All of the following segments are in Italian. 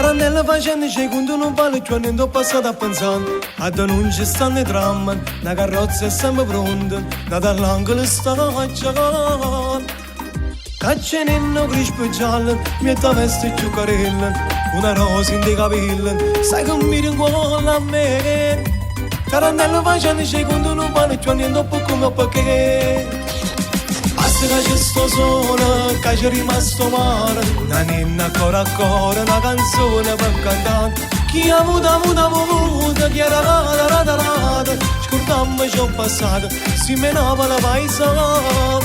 Tarannella facendo i secondi non vale più andando passato a pensare. A non ci stanno i dramma, la carrozza è sempre pronta, da dall'angolo sta giocando. Caccianino crispo e giallo, metta veste più carella, una rosa in dei capelli, sai che mi rincuola a me. Tarannella facendo i secondi non vale più andando come perché. Basta che c'è sto sole, che c'è rimasto male, una ninna ancora ancora, una canzone per cantare. Chi ha avuto, chi era rata, scordammo ciò passato, si menava la paesa.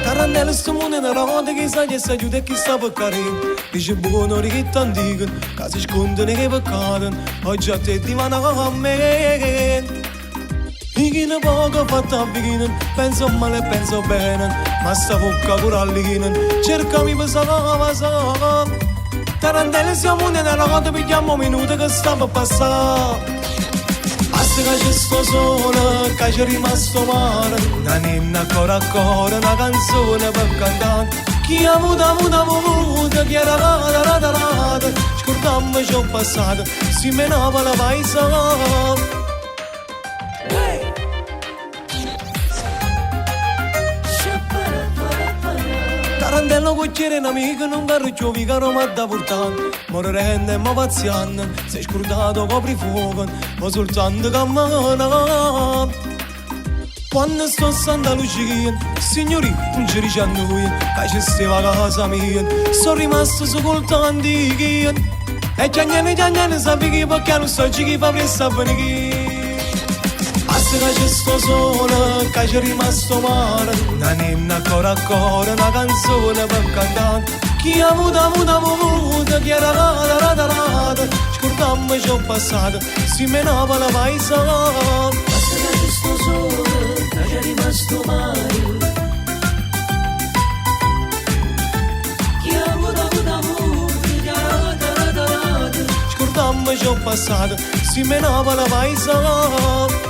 Tarannella sto mondo è una roda che sa che si aiuta e chi sta per carino. Dice buono che t'andico, che si scondono che peccano, oggi a te ti vanno a me. Chi ne poco fatta vicino, penso male e penso bene, ma sta bocca pure all'ino, cercami per salvare. Tarannella siamo nella roda, pigliamo minuti che sta per passare. Basta che c'è sto sole, che c'è rimasto male, una ninna ancora ancora, una canzone per cantare. Chi ha avuto, chi era rata, scordammo ciò passato, si menava la paesa. Tarantello cucchiere un amico, non parlo più, vicaro ma da portare. Moro rende e mo pazziando, sei scordato copri fuoco, ma soltanto cammina. Quando sto a Santa Lucia, signori, non ci dice a noi, che c'è stava casa mia, sono rimasto su coltanti chi. E giagnani, sappi che perché non so chi fa presto a venire. Basta che c'è sto sole, che c'è rimasto male, una ninna ancora ancora, una canzone per cantare. Chi ha avuto, chi era rata, scordammo ciò passato, si menava la paesa. Basta che c'è sto sole, che c'è rimasto male. Chi ha avuto, chi era rata, scordammo ciò passato, si menava la paesa.